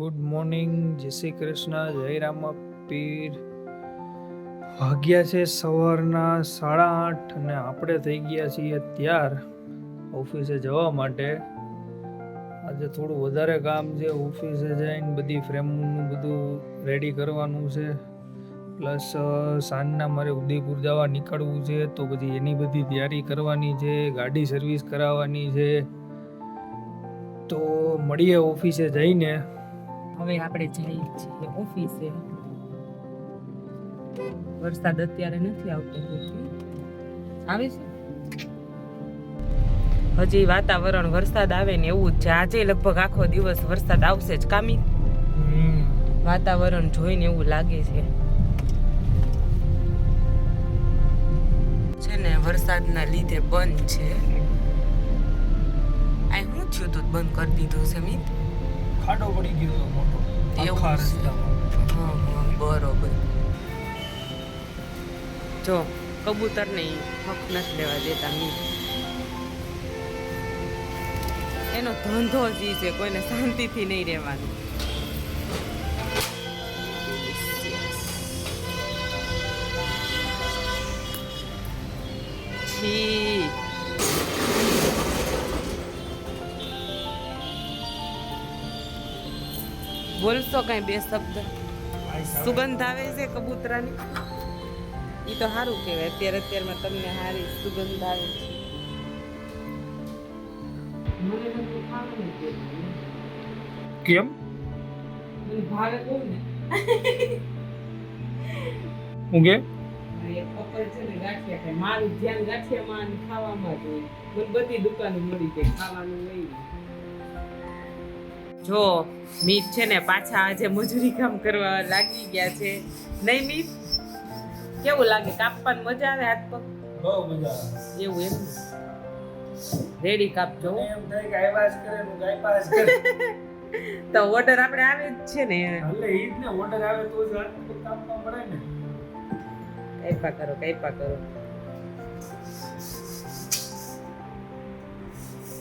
Good morning, જય શ્રી કૃષ્ણ, જય રામપીર. વાગ્યા છે સવારના 8:30 અને આપણે થઈ ગયા છીએ તૈયાર ઓફિસે જવા માટે. આજે થોડું વધારે કામ છે, ઓફિસે જઈને બધી ફ્રેમનું બધું રેડી કરવાનું છે. પ્લસ સાંજના મારે ઉદયપુર જવા નીકળવું છે, તો પછી એની બધી તૈયારી કરવાની છે, ગાડી સર્વિસ કરાવવાની છે. તો મળીએ ઓફિસે જઈને. હવે આપણે જઈએ છીએ ઓફિસે. વરસાદ અત્યારે નથી આવતો, આવે છે હજી વાતાવરણ વરસાદ આવે ને એવું જ છે. આજે લગભગ આખો દિવસ વરસાદ આવશે જ કામી. વાતાવરણ જોઈને એવું લાગે છે ને વરસાદના લીધે બંધ છે. આ શું થયું તું બંધ કરી દીધું છે મિત? ખાડો પડી ગયો હતો મોટો આખા રસ્તામાં. હા બરોબર. જો કબૂતર ને હક નથી લેવા દેતા મિત. એનો ધંધો જ છે, કોઈને શાંતિથી નહીં રહેવાનું. છી બોલશો કઈ બે શબ્દ? સુગંધ આવે છે કબૂતરાની, એ તો સારું કહેવાય. અત્યારમાં તમને સારી સુગંધ આવે છે. કેમ મને ભાવે બહુ ને. હું કે કપલ છે ને ગાંઠિયા ખાય. મારું ધ્યાન ગાંઠિયામાં અને ખાવામાં જ હોય. મને બધી દુકાનો મળી જાય ખાવાનું લઈ. જો મીત છે ને પાછા આજે મજૂરી કામ કરવા લાગી ગયા છે. નહીં મીત, કેવું લાગે? કાપવાની મજા આવે હાથ પગ? બહુ મજા આવે. એવું એમ રેડી કાપજો. એમ થાય કે આવાજ કરે નું ગાયપાસ કરે. તો ઓર્ડર આપણે આવે જ છે ને. એટલે ઈ જ ને, ઓર્ડર આવે તો જ હાથ પગ કાપવા મળે ને. કાપા કરો.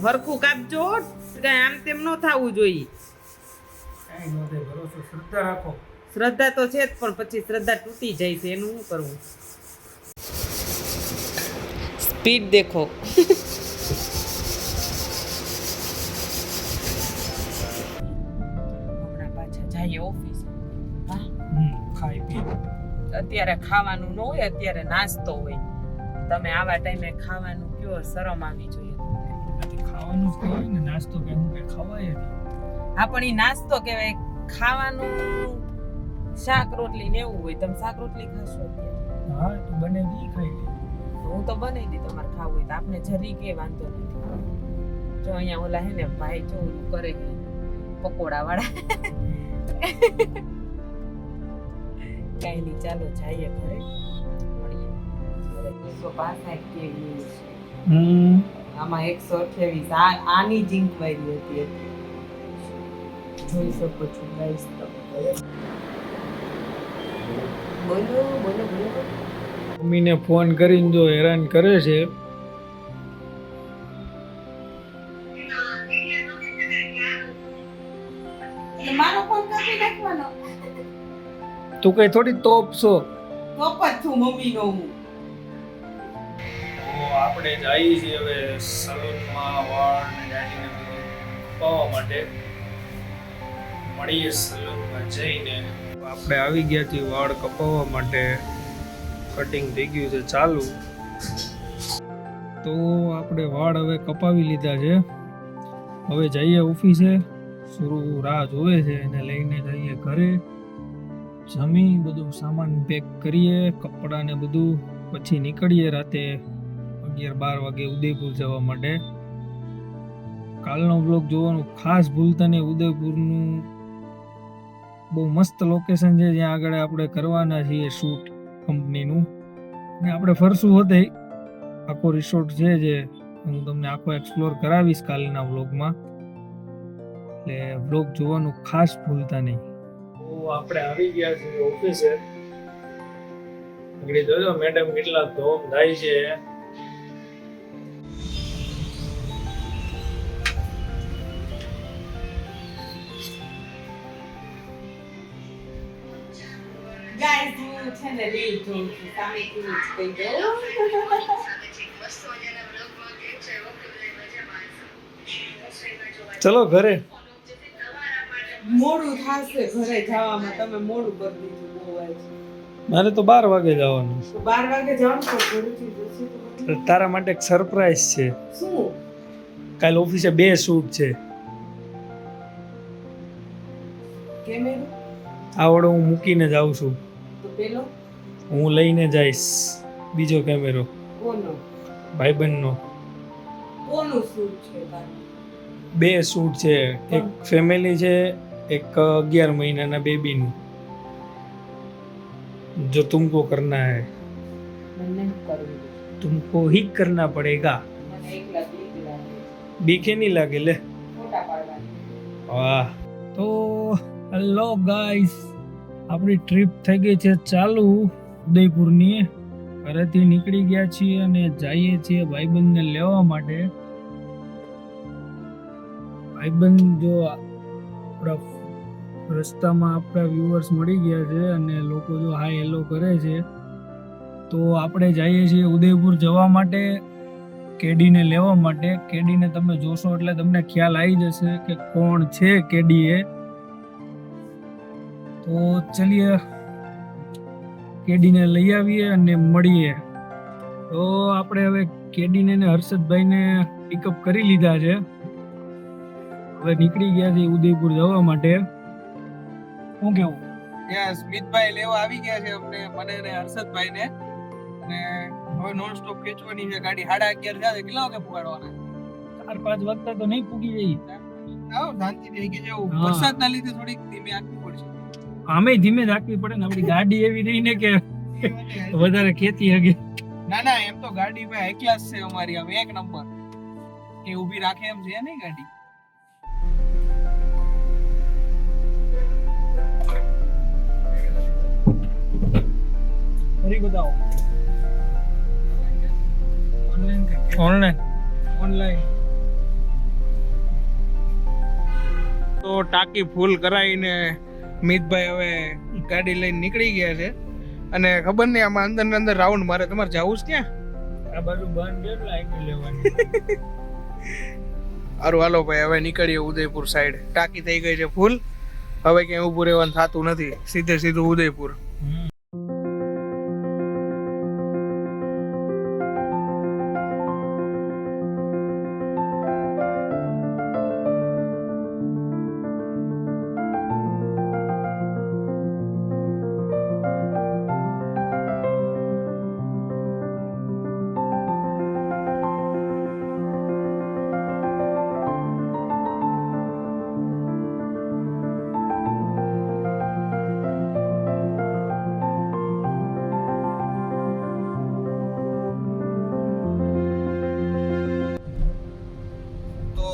હરખું કાપજો, કઈ આમ તેમ ન થવું જોઈએ. કાઈ નો થાય, ભરોસો શ્રદ્ધા રાખો. શ્રદ્ધા તો છે જ, પણ પછી શ્રદ્ધા તૂટી જાય છે, એનું શું કરવું? સ્પીડ દેખો. હમણાં પાછા જઈએ ઓફિસ. ખાઈ પી. અત્યારે ખાવાનું ન હોય, અત્યારે નાસ્તો હોય. તમે આવા ટાઈમે ખાવાનું કયો, શરમ આવી જોઈએ. ખાવાનું જ કહેવાય ને, નાસ્તો કે હું કે ખવાય જ. હા પણ એ નાસ્તો કહેવાય. ખાવાનું શાક રોટલી ને એવું હોય. તમે શાક રોટલી ખાશો અત્યારે? હા, તું બને દી ખાઈ લે. હું તો બનાવી દી, તમારે ખાવું હોય તો. આપણે જરી કે વાંધો નથી. જો અહીંયા ઓલા હે ને ભાઈ જો ઓલું કરે છે પકોડા વાળા. કઈ નહીં, ચાલો જઈએ ઘરે, મળીએ. 165 કેવી છે આમાં 128. આની જ ઇન્ક્વાયરી હતી. જોઈ શકો છો ગાઈસ. બોલો. મમ્મીને ફોન કરીને જો હેરાન કરે છે. મારો ફોન કાપી નાખવાનો. તું કઈ થોડી તોપ છો. તોપ જ છું મમ્મીનો હું. તો આપણે જઈએ છીએ હવે સલૂનમાં વાળ ને દાઢીને બધું કપાવવા માટે. મળીએ સલૂનમાં જઈને. આપણે આવી ગયા છીએ વાળ કપાવવા માટે. કટિંગ થઈ ગયું છે ચાલુ. તો આપણે વાળ હવે કપાવી લીધા છે. હવે જઈએ ઓફિસે. શરૂ રાહ જોવે છે, એને લઈને જઈએ ઘરે. જમી બધું સામાન પેક કરીએ, કપડાં ને બધું. પછી નીકળીએ રાતે 11-12 વાગે ઉદયપુર જવા માટે. કાલનો બ્લોગ જોવાનું ખાસ ભૂલતા નહીં. ઉદયપુરનું બહુ મસ્ત લોકેશન છે, જ્યાં આગળ આપણે કરવાના છીએ શૂટ કંપનીનું. ને આપણે ફરશું હોતે આખો રિસોર્ટ છે, જે હું તમને આખો એક્સપ્લોર કરાવીશ કાલના વ્લોગમાં. એટલે વ્લોગ જોવાનું ખાસ ભૂલતા નહીં. તો આપણે આવી ગયા છીએ ઓફિસે. આગળ જોજો મેડમ કેટલા ધોમ થાય છે. ગાઈસ હું છે ને રીલ જોઉં છું સામેથી જ કહી દઉં ચલો ઘરે. મોડું થશે ઘરે જવામાં તમે મોડું કરી દીધું બહુ આજ મારે તો 12 વાગે જવાનું તો 12 વાગે જવાનું તો ઘરેથી જશે તો છે. તારા માટે એક સરપ્રાઈઝ છે. શું કાલ ઓફિસે 2 શૂટ છે. કેમેરો આવડો હું મૂકીને જાઉં છું. તો પેલો હું લઈને જઈશ બીજો કેમેરો, કોનો ભાઈબંધનો. કોનું શૂટ છે તારું 2 શૂટ છે, એક ફેમિલી છે, એક 11 મહિનાના બેબીનું. जो तुमको करना है મને નહીં કરવું तुमको ही करना पड़ेगा. મને એકલા બીક લાગે બીકે નહીં લાગે લે. ફોટા પાડવાની વાહ. તો હેલો ગાઈસ, આપણી ટ્રીપ થઈ ગઈ છે ચાલુ ઉદયપુરની. ઘરેથી નીકળી ગયા છીએ અને જઈએ છીએ ભાઈબંધને લેવા માટે. ભાઈબંધ જો આપણા રસ્તામાં આપણા વ્યુઅર્સ મળી ગયા છે અને લોકો જો હાય હેલો કરે છે. તો આપણે જઈએ છીએ ઉદયપુર જવા માટે, કેડીને લેવા માટે. કેડીને તમે જોશો એટલે તમને ખ્યાલ આવી જશે કે કોણ છે કેડી એ. તો ચલીએ કેડીને લઈ આવીએ અને મળીએ. તો આપણે હવે કેડીને ને હર્ષદભાઈને પિકઅપ કરી લીધા છે. હવે નીકળી ગયા છે ઉદયપુર જવા માટે. શું કેવું? યસ, મિતભાઈ લેવા આવી ગયા છે અમને, મને ને હર્ષદભાઈને. અને હવે નોન સ્ટોપ ખેંચવાની છે ગાડી. 11:30 થયા છે. કેટલા વાગે પુગાડવાના? 4-5 વાગતા તો નહીં પૂગી જઈ. આવો શાંતિ થઈ ગઈ જેવું. હા. વરસાદના લીધે થોડીક ધીમે આપવી પડશે. આમે ધીમે રાખવી પડે ને, આપણી ગાડી એવી રહી ને કે વધારે ખેતી હગે. ના ના, એમ તો ગાડી ભાઈ હાઈ ક્લાસ છે અમારી, આમ 1 નંબર. કે ઊભી રાખે એમ છે નહીં ગાડી. ફરી બતાવો. ઓનલાઈન ઓનલાઈન તો ટાંકી ફૂલ કરાવીને મિતભાઈ હવે ગાડી લઈને નીકળી ગયા છે. અને ખબર નહીં આમાં અંદર ને અંદર રાઉન્ડ મારે. તમારે જવું છે ક્યાં? આ બાજુ બંધ કેટલા આઈટી લેવાની. સારું હાલો ભાઈ, હવે નીકળીએ ઉદયપુર સાઈડ. ટાંકી થઈ ગઈ છે ફૂલ. હવે ક્યાંય ઊભું રહેવાનું થતું નથી, સીધે સીધું ઉદયપુર.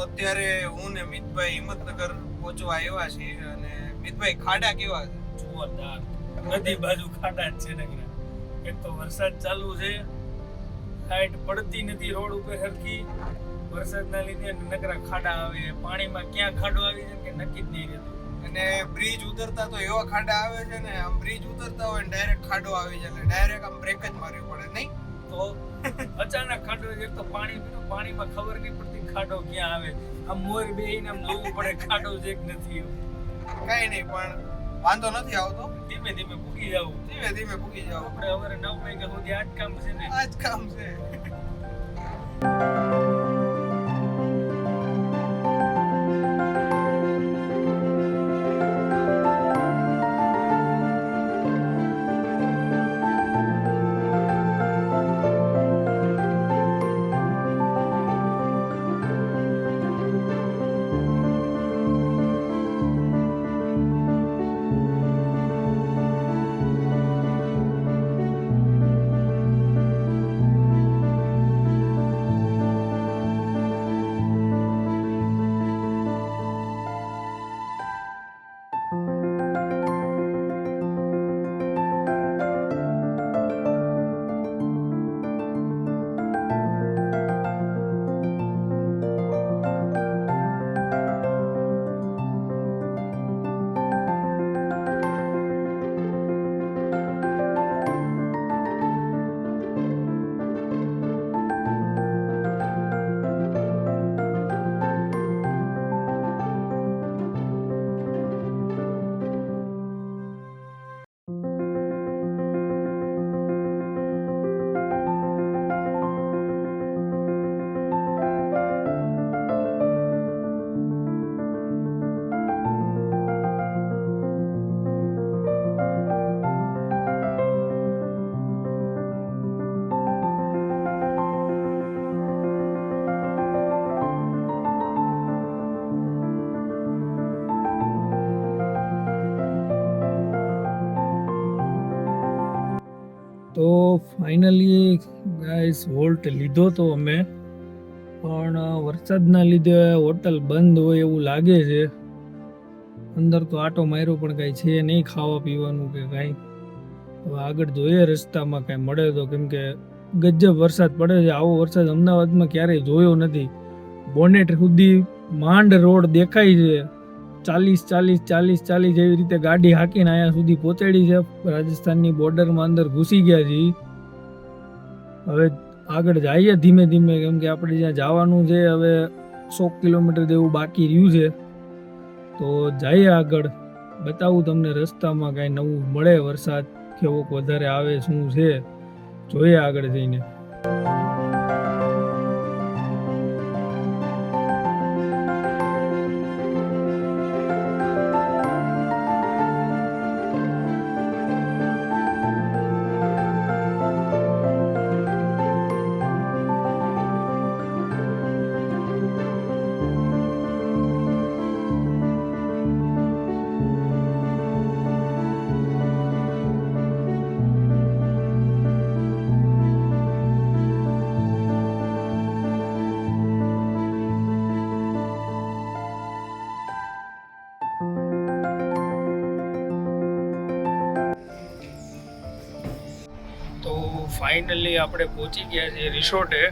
અત્યારે હું ને મિતભાઈ હિંમતનગર પહોંચવા આવ્યા છીએ. અને મિતભાઈ ખાડા કેવા છે? જોરદાર. બધી બાજુ ખાડા જ છે નગરા. એક તો વરસાદ ચાલુ છે, લાઈટ પડતી નથી રોડ ઉપર સરખી. વરસાદના લીધે નગરા ખાડા આવે. પાણીમાં ક્યાં ખાડો આવી જાય કે નક્કી જ નહીં રહેતું. અને બ્રિજ ઉતરતા તો એવા ખાડા આવે છે ને, આમ બ્રિજ ઉતરતા હોય ને ડાયરેક્ટ ખાડો આવી જાય, ડાયરેક્ટ આમ બ્રેક જ મારવી પડે નહીં તો અચાનક ખાડો એક તો પાણીમાં ખબર નહીં પડતી ખાડો ક્યાં આવે. આમ મોર બેહીને આમ જોવું પડે ખાડો છે કે નથી. કઈ નહીં, પણ વાંધો નથી આવતો. ધીમે ધીમે પૂગી જવું. ધીમે ધીમે પૂગી જાવ. આપણે સવારે 9 વાગ્યા સુધી આ જ કામ છે ને. આ જ કામ છે. તો ફાઇનલી ગાઈસ હોલ્ટ લીધો તો અમે, પણ વરસાદના લીધે હોટલ બંધ હોય એવું લાગે છે. અંદર તો આટો માર્યો પણ કાંઈ છે નહીં ખાવા પીવાનું કે કાંઈ. હવે આગળ જોઈએ રસ્તામાં કાંઈ મળે તો, કેમ કે ગજબ વરસાદ પડે છે. આવો વરસાદ અમદાવાદમાં ક્યારેય જોયો નથી. બોનેટ સુધી માંડ રોડ દેખાય છે. 40 એવી રીતે ગાડી હાંકીને અહીંયા સુધી પહોંચાડી છે. રાજસ્થાનની બોર્ડરમાં અંદર ઘૂસી ગયા છીએ. હવે આગળ જઈએ ધીમે ધીમે, કેમ કે આપણે જ્યાં જવાનું છે હવે 100 કિલોમીટર જેવું બાકી રહ્યું છે. તો જઈએ આગળ, બતાવું તમને રસ્તામાં કાંઈ નવું મળે, વરસાદ કેવોક વધારે આવે શું છે જોઈએ આગળ જઈને. તો ફાઇનલી આપણે પહોંચી ગયા છીએ રિસોર્ટે.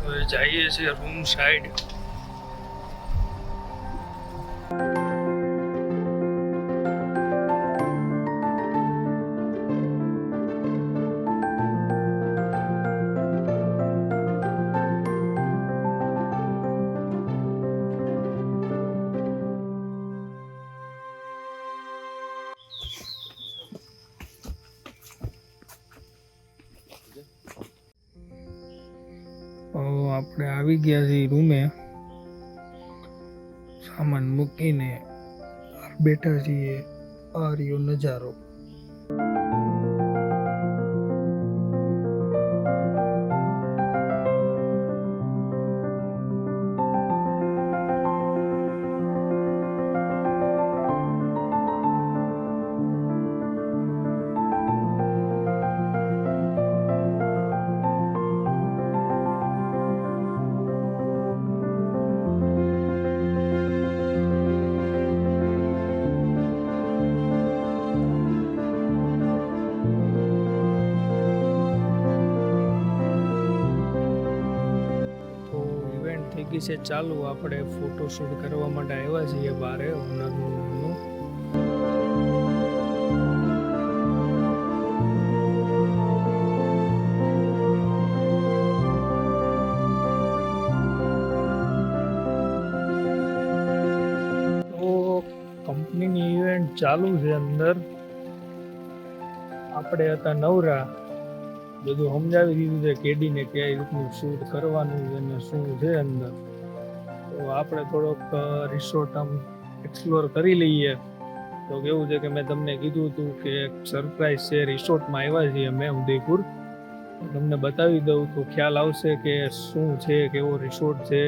હવે જઈએ છીએ રૂમ સાઈડ. આપણે આવી ગયા છીએ રૂમે, સામાન મૂકીને બેઠા છીએ. આ રહ્યો નજારો. થઈ ગઈ છે ચાલુ. આપણે ફોટોશૂટ કરવા માટે આવ્યા છીએ બારે ઓનરનું. તો કંપનીની ઇવેન્ટ ચાલુ છે અંદર. આપણે હતા નવરા, બધું સમજાવી દીધું છે કેડીને કઈ રીતનું શૂટ કરવાનું છે અને શું છે અંદર. તો આપણે થોડોક રિસોર્ટ આમ એક્સપ્લોર કરી લઈએ. તો કેવું છે કે મેં તમને કીધું હતું કે એક સરપ્રાઈઝ છે, રિસોર્ટમાં આવ્યા છીએ અમે ઉદયપુર. તમને બતાવી દઉં તો ખ્યાલ આવશે કે શું છે, કેવો રિસોર્ટ છે.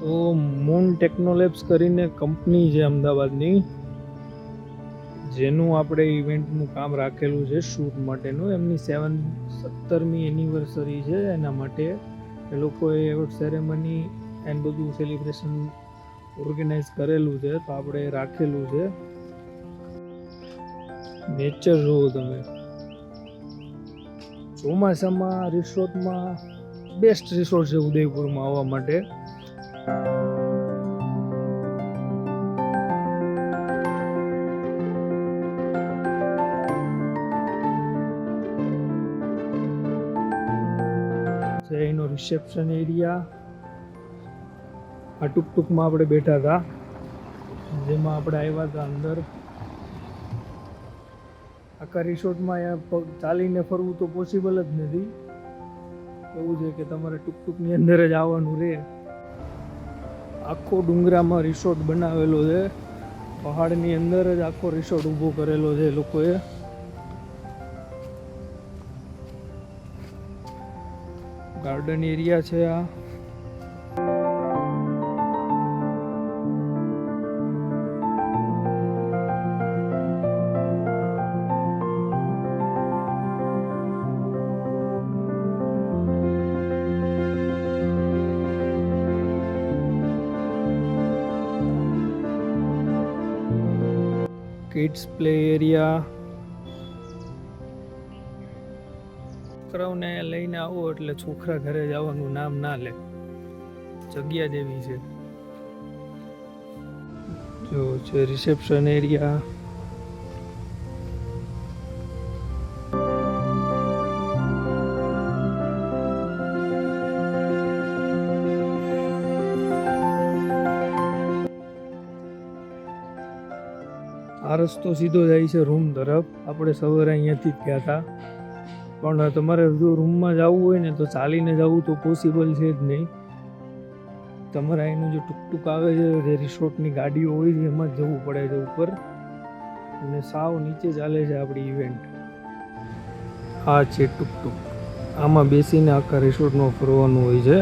તો મૂન ટેકનોલેબ્સ કરીને કંપની છે અમદાવાદની, જેનું આપણે ઇવેન્ટનું કામ રાખેલું છે શૂટ માટેનું. એમની 17મી એનિવર્સરી છે, એના માટે એ લોકોએ એવોર્ડ સેરેમની એન્ડ બધું સેલિબ્રેશન ઓર્ગેનાઇઝ કરેલું છે. તો આપણે રાખેલું છે. નેચર જુઓ તમે. ચોમાસામાં રિસોર્ટમાં બેસ્ટ રિસોર્ટ છે ઉદયપુરમાં આવવા માટે. એનો રિસેપ્શન એરિયા. આ ટુકટુકમાં આપણે બેઠા હતા, જેમાં આપણે આવ્યા હતા અંદર. આખા રિસોર્ટમાં અહીંયા ચાલીને ફરવું તો પોસિબલ જ નથી. એવું છે કે તમારે ટુકટુકની અંદર જ આવવાનું રહે. આખો ડુંગરામાં રિસોર્ટ બનાવેલો છે, પહાડની અંદર જ આખો રિસોર્ટ ઊભો કરેલો છે લોકોએ. ગાર્ડન એરિયા છે આ. Kids play area. છોકરાઓને લઈને આવો એટલે છોકરા ઘરે જવાનું નામ ના લે, જગ્યા જેવી છે. જો છે રિસેપ્શન એરિયા. આ રસ્તો સીધો જાય છે રૂમ તરફ. આપણે સવારે અહીંયાથી જ ગયા હતા, પણ તમારે જો રૂમમાં જવું હોય ને તો ચાલીને જવું તો પોસિબલ છે જ નહીં. તમારે અહીંનું જે ટુકટુક આવે છે, જે રિસોર્ટની ગાડીઓ હોય છે એમાં જ જવું પડે છે ઉપર, અને સાવ નીચે ચાલે છે આપણી ઇવેન્ટ. આ છે ટુકટુક, આમાં બેસીને આખા રિસોર્ટમાં ફરવાનું હોય છે.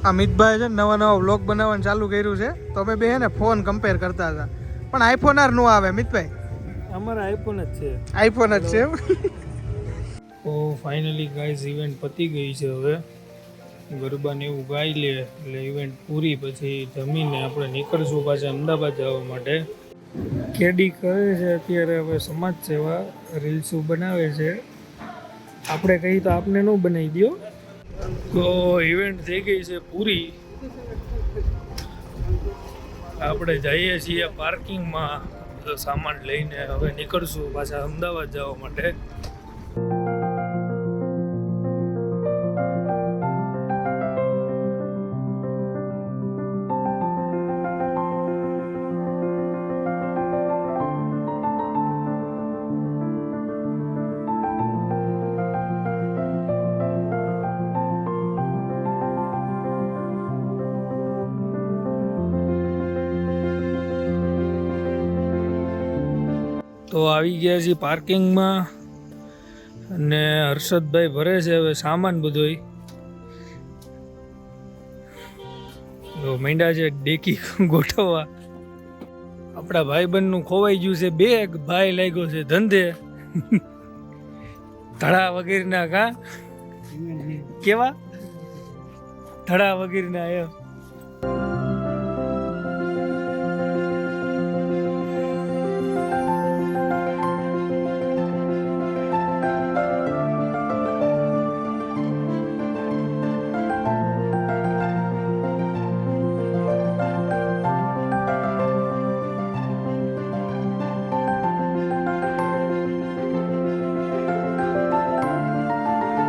અમિતભાઈ છે ને નવા નવા વ્લોગ બનાવવાનું ચાલુ કર્યું છે, તો અમે બે હે ને ફોન કમ્પેર કરતા હતા, પણ આઈફોન આર નો આવે મિતભાઈ. અમારા આઈફોન જ છે. આઈફોન જ છે એમ. તો ફાઇનલી ગાઈઝ ઇવેન્ટ પતી ગઈ છે. હવે ગરબાને એવું ગાઈ લે એટલે ઇવેન્ટ પૂરી, પછી જમીને આપણે નીકળશું પાછા અમદાવાદ જવા માટે. કેડી કરે છે અત્યારે હવે સમાજ સેવા, રીલ્સો બનાવે છે. આપણે કહી તો આપને ન બનાવી દો. તો ઇવેન્ટ થઈ ગઈ છે પૂરી. આપણે જઈએ છીએ પાર્કિંગમાં બધો સામાન લઈને. હવે નીકળશું પાછા અમદાવાદ જવા માટે. તો આવી ગયા છીએ પાર્કિંગમાં, અને હર્ષદભાઈ ભરે છે હવે સામાન બધોય. તો માંડ્યા છે ડેકી ગોઠવવા. આપણા ભાઈબંધનું ખોવાઈ ગયું છે બેગ, ભાઈ લાગ્યો છે ધંધે. ધડા વગેરેના કા કેવા ધડા વગેરેના એમ.